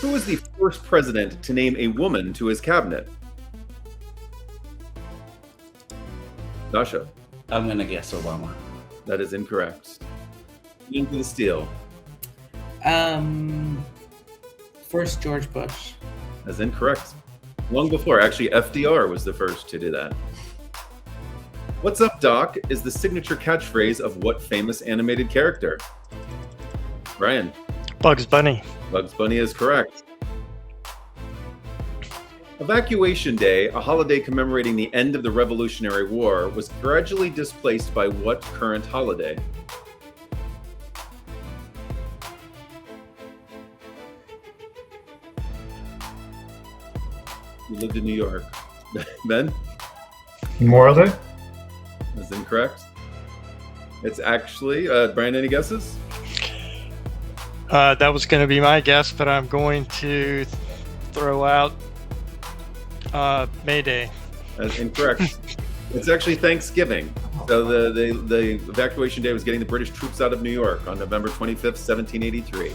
Who was the first president to name a woman to his cabinet? Dasha. I'm going to guess Obama. That is incorrect. Into the steal. First George Bush. That's incorrect. Long before. Actually, FDR was the first to do that. What's up, Doc is the signature catchphrase of what famous animated character? Brian. Bugs Bunny. Bugs Bunny is correct. Evacuation Day, a holiday commemorating the end of the Revolutionary War, was gradually displaced by what current holiday? You lived in New York. Ben? Memorial Day? That's incorrect. It's actually, Brian, any guesses? That was going to be my guess, but I'm going to throw out May Day. That's incorrect. It's actually Thanksgiving. So the evacuation day was getting the British troops out of New York on November 25th, 1783.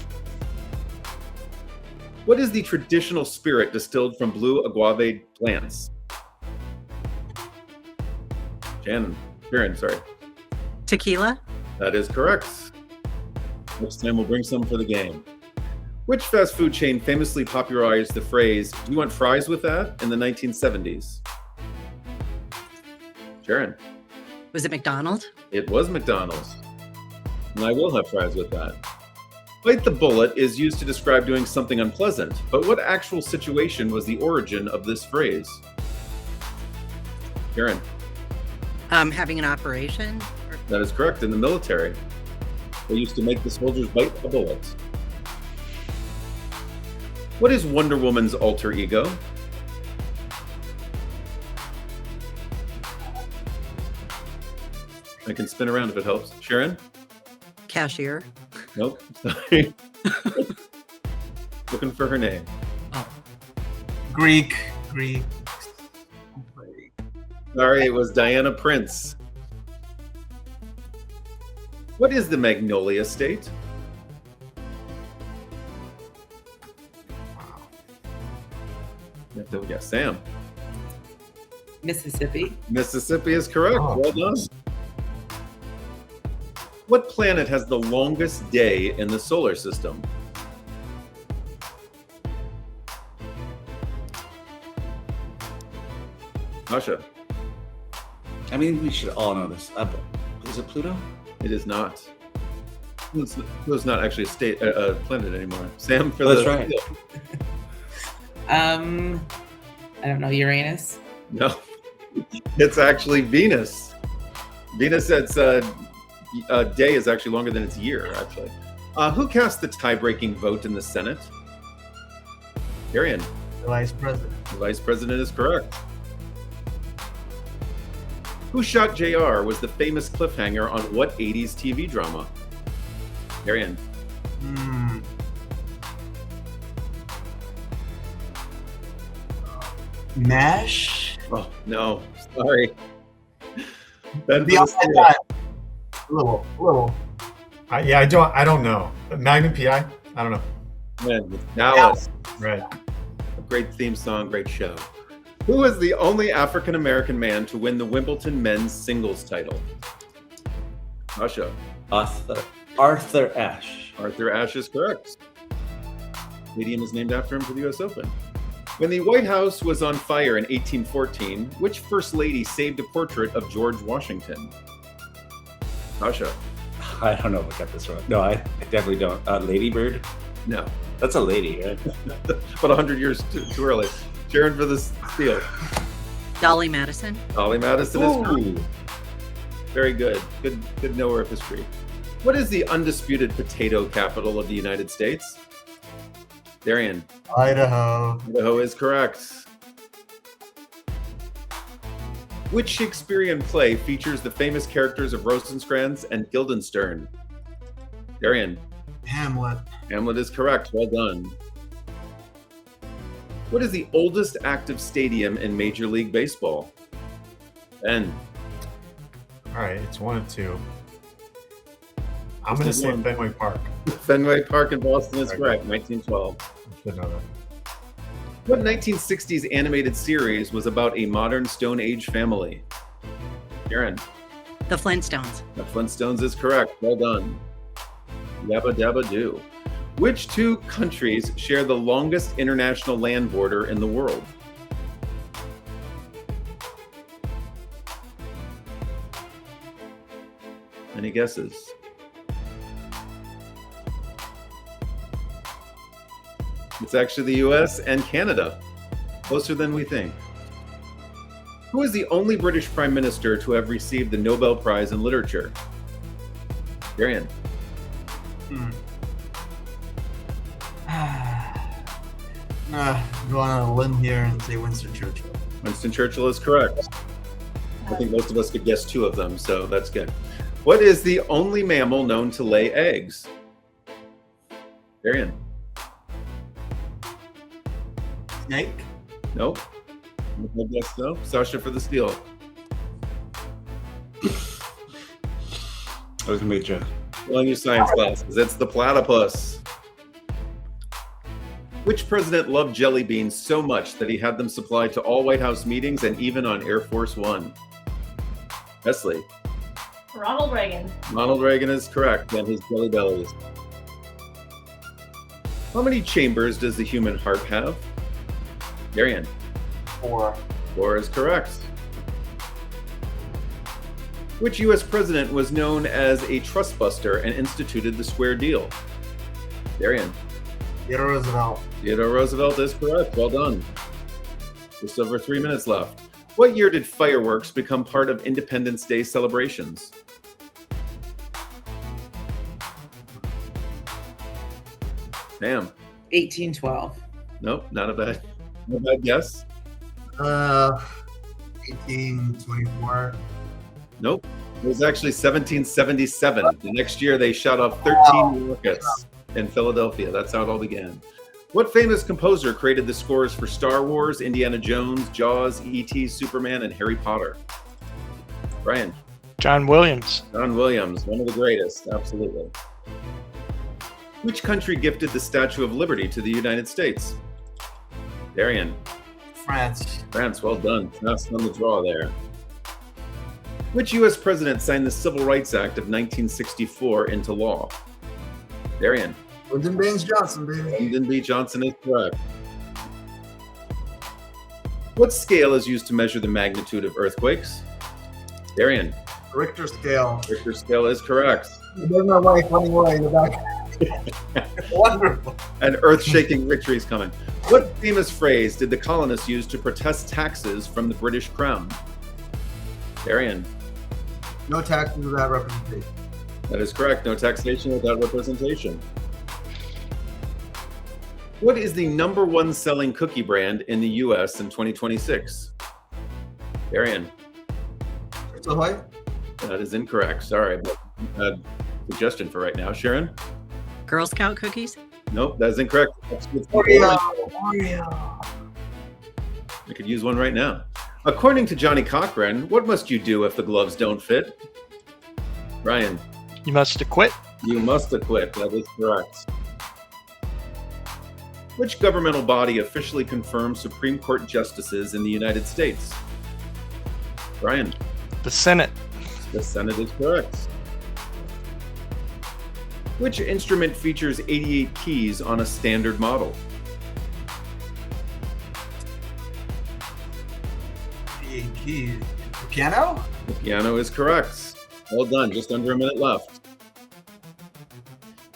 What is the traditional spirit distilled from blue agave plants? Sharon, sorry. Tequila? That is correct. Next time we'll bring some for the game. Which fast food chain famously popularized the phrase, "Do you want fries with that?" in the 1970s? Sharon. Was it McDonald's? It was McDonald's. And I will have fries with that. Bite the bullet is used to describe doing something unpleasant, but what actual situation was the origin of this phrase? Sharon. Having an operation? That is correct. In the military, they used to make the soldiers bite the bullet. What is Wonder Woman's alter ego? I can spin around if it helps. Sharon? Cashier? Nope. Sorry. Looking for her name. Oh. Greek. Sorry, it was Diana Prince. What is the Magnolia State? You have to guess. Sam. Mississippi. Mississippi is correct. Oh. Well done. What planet has the longest day in the solar system? Asha. I mean, we should all know this. Is it Pluto? It is not. Pluto's not actually a planet anymore. Sam, for That's the right. I don't know, Uranus. No, it's actually Venus. Venus, its day is actually longer than its year, actually. Who cast the tie-breaking vote in the Senate? Darian. The Vice President. The Vice President is correct. Who Shot JR was the famous cliffhanger on what 80s TV drama? Darian. MASH? Oh, no. Sorry. Ben, The outside. Little. Yeah, I don't know. Magnum PI? I don't know. Ben, Dallas. Right. A great theme song, great show. Who was the only African-American man to win the Wimbledon men's singles title? Asha. Arthur Ashe. Arthur Ashe is correct. Stadium is named after him for the U.S. Open. When the White House was on fire in 1814, which First Lady saved a portrait of George Washington? Asha. I don't know if I got this wrong. No, I definitely don't. Lady Bird? No. That's a lady, right? But 100 years too early. Sharon for the steal. Dolly Madison? Dolly Madison is correct. Very good. Good knower of history. What is the undisputed potato capital of the United States? Darian. Idaho. Idaho is correct. Which Shakespearean play features the famous characters of Rosencrantz and Guildenstern? Darian. Hamlet. Hamlet is correct. Well done. What is the oldest active stadium in Major League Baseball? Ben. All right, it's 1 of 2. I'm going to say Fenway Park. Fenway Park in Boston is correct. 1912. Didn't know that. What 1960s animated series was about a modern Stone Age family? Sharon. The Flintstones. The Flintstones is correct. Well done. Yabba dabba do. Which two countries share the longest international land border in the world? Any guesses? It's actually the US and Canada. Closer than we think. Who is the only British Prime Minister to have received the Nobel Prize in Literature? Darian. Go on a limb here and say Winston Churchill. Winston Churchill is correct. I think most of us could guess two of them, so that's good. What is the only mammal known to lay eggs? Darian. Snake? Nope. I guess so. Sasha for the steal. I was gonna make you. Well, in your science classes, it's the platypus. Which president loved jelly beans so much that he had them supplied to all White House meetings and even on Air Force One? Wesley. Ronald Reagan. Ronald Reagan is correct, and his jelly bellies. How many chambers does the human heart have? Darian. 4. 4 is correct. Which U.S. president was known as a trust buster and instituted the square deal? Darian. Theodore Roosevelt. Theodore Roosevelt is correct. Well done. Just over 3 minutes left. What year did fireworks become part of Independence Day celebrations? Damn. 1812. Nope, not a bad guess. 1824. Nope. It was actually 1777. The next year, they shot off 13 rockets in Philadelphia. That's how it all began. What famous composer created the scores for Star Wars, Indiana Jones, Jaws, E.T., Superman, and Harry Potter? Brian. John Williams. John Williams, one of the greatest, absolutely. Which country gifted the Statue of Liberty to the United States? Darian. France. France, well done. Fast on the draw there. Which U.S. president signed the Civil Rights Act of 1964 into law? Darian. Lyndon Baines Johnson, baby. Lyndon B. Johnson is correct. What scale is used to measure the magnitude of earthquakes? Darian. Richter scale. Richter scale is correct. There's my wife running away in the back. Wonderful. An earth-shaking victory is coming. What famous phrase did the colonists use to protest taxes from the British Crown? Darian. No taxes without representation. That is correct. No taxation without representation. What is the #1 selling cookie brand in the U.S. in 2026? Darian. Crystal White? That is incorrect. Sorry, but I had a suggestion for right now. Sharon? Girl Scout cookies? Nope, that is incorrect. Oreo. I could use one right now. According to Johnny Cochran, what must you do if the gloves don't fit? Ryan. You must acquit. You must acquit. That is correct. Which governmental body officially confirms Supreme Court justices in the United States? Brian. The Senate. The Senate is correct. Which instrument features 88 keys on a standard model? Keys. Piano? The piano is correct. Well done. Just under a minute left.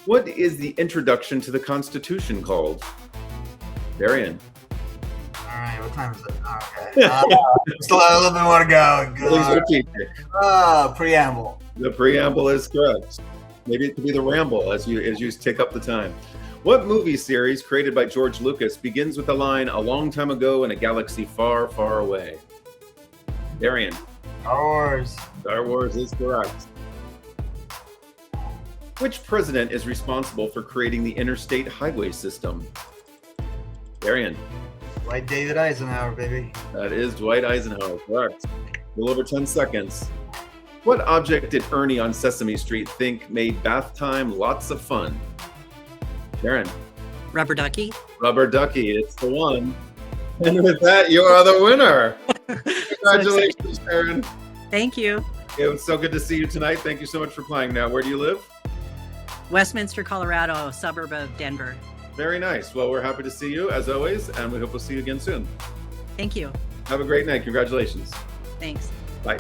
What is the introduction to the Constitution called? Darian. All right, what time is it? Okay. Still have a little bit more to go. Really strategic. Preamble. The preamble is correct. Maybe it could be the ramble as you take up the time. What movie series created by George Lucas begins with the line, "A long time ago in a galaxy far, far away"? Darian. Star Wars. Star Wars is correct. Which president is responsible for creating the interstate highway system? Darian. Dwight David Eisenhower, baby. That is Dwight Eisenhower, correct. A little over 10 seconds. What object did Ernie on Sesame Street think made bath time lots of fun? Darren. Rubber ducky. Rubber ducky, it's the one. And with that, you are the winner. Congratulations, Sharon. Thank you. It was so good to see you tonight. Thank you so much for playing. Now, where do you live? Westminster, Colorado, suburb of Denver. Very nice. Well, we're happy to see you as always, and we hope we'll see you again soon. Thank you. Have a great night. Congratulations. Thanks. Bye.